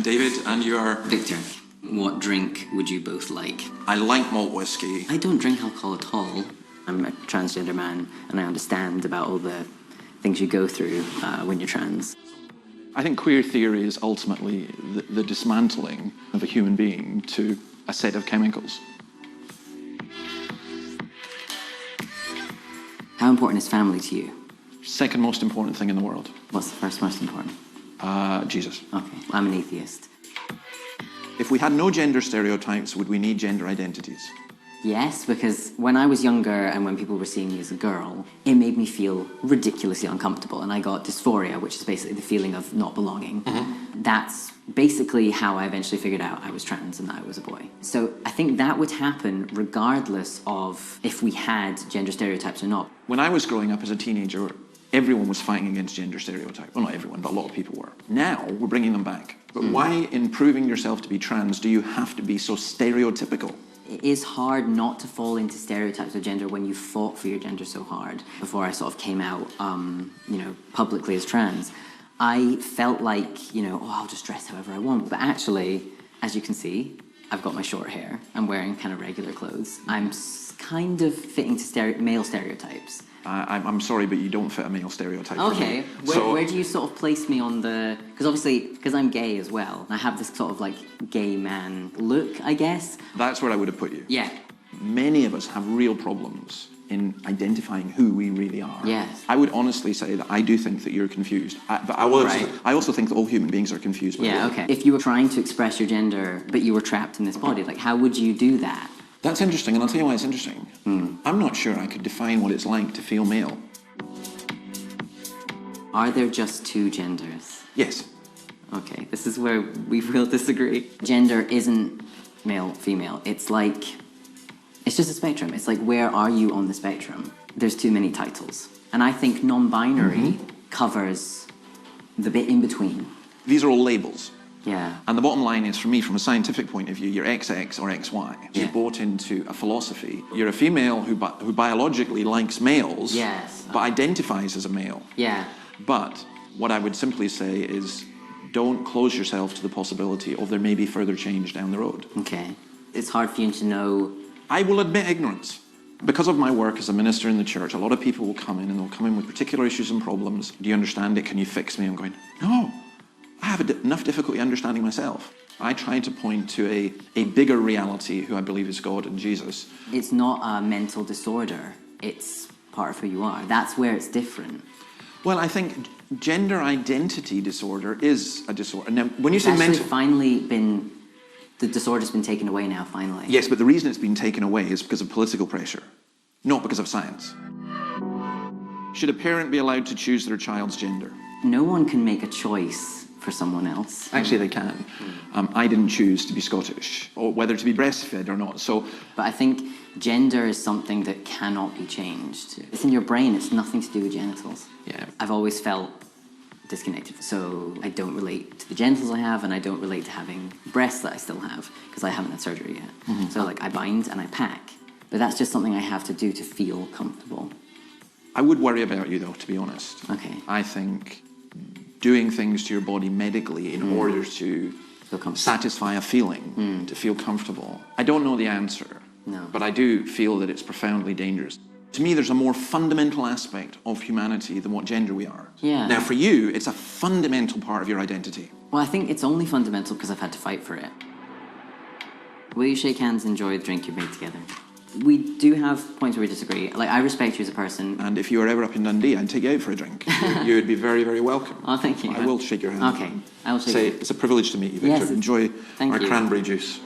David, and you are? Victor. What drink would you both like? I like malt whiskey. I don't drink alcohol at all. I'm a transgender man, and I understand about all the things you go through when you're trans. I think queer theory is ultimately the dismantling of a human being to a set of chemicals. How important is family to you? Second most important thing in the world. What's the first most important? Jesus. Okay, I'm an atheist. If we had no gender stereotypes, would we need gender identities? Yes, because when I was younger and when people were seeing me as a girl, it made me feel ridiculously uncomfortable, and I got dysphoria, which is basically the feeling of not belonging. That's basically how I eventually figured out I was trans and that I was a boy. So I think that would happen regardless of if we had gender stereotypes or not. When I was growing up as a teenager, everyone was fighting against gender stereotypes. Well, not everyone, but a lot of people were. Now, we're bringing them back. But why, in proving yourself to be trans, do you have to be so stereotypical? It is hard not to fall into stereotypes of gender when you fought for your gender so hard. Before I sort of came out, publicly as trans, I felt like, I'll just dress however I want. But actually, as you can see, I've got my short hair. I'm wearing kind of regular clothes. I'm kind of fitting to male stereotypes. I'm sorry, but you don't fit a male stereotype. Okay, where do you sort of place me on the... Because obviously, because I'm gay as well, I have this sort of like gay man look, I guess. That's where I would have put you. Yeah. Many of us have real problems in identifying who we really are. Yes. I would honestly say that I do think that you're confused. But I also think that all human beings are confused. Yeah, okay. If you were trying to express your gender, but you were trapped in this body, like how would you do that? That's interesting, and I'll tell you why it's interesting. I'm not sure I could define what it's like to feel male. Are there just two genders? Yes. Okay, this is where we will disagree. Gender isn't male, female. It's just a spectrum. It's like, where are you on the spectrum? There's too many titles. And I think non-binary covers the bit in between. These are all labels. Yeah. And the bottom line is, for me, from a scientific point of view, you're XX or XY. Yeah. You're bought into a philosophy. You're a female who biologically likes males, yes, but identifies as a male. Yeah. But what I would simply say is, don't close yourself to the possibility of there may be further change down the road. Okay. It's hard for you to know... I will admit ignorance. Because of my work as a minister in the church, a lot of people will come in and they'll come in with particular issues and problems. Do you understand it? Can you fix me? I'm going, no. I have enough difficulty understanding myself. I try to point to a bigger reality who I believe is God and Jesus. It's not a mental disorder. It's part of who you are. That's where it's different. Well, I think gender identity disorder is a disorder. Now, when you say mental... The disorder's been taken away now, finally. Yes, but the reason it's been taken away is because of political pressure, not because of science. Should a parent be allowed to choose their child's gender? No one can make a choice for someone else. Actually, they can. I didn't choose to be Scottish, or whether to be breastfed or not, so... But I think gender is something that cannot be changed. It's in your brain, it's nothing to do with genitals. Yeah. I've always felt disconnected, so I don't relate to the genitals I have, and I don't relate to having breasts that I still have, because I haven't had surgery yet. So I bind and I pack, but that's just something I have to do to feel comfortable. I would worry about you, though, to be honest. Okay. I think doing things to your body medically in order to satisfy a feeling, to feel comfortable. I don't know the answer, but I do feel that it's profoundly dangerous. To me, there's a more fundamental aspect of humanity than what gender we are. Yeah. Now, for you, it's a fundamental part of your identity. Well, I think it's only fundamental because I've had to fight for it. Will you shake hands and enjoy the drink you've made together? We do have points where we disagree. Like, I respect you as a person. And if you were ever up in Dundee, I'd take you out for a drink. You would be very, very welcome. Oh, thank you. I will shake your hand. Okay, I will shake Say, it. it's a privilege to meet you, Victor. Yes, enjoy thank our you. cranberry juice.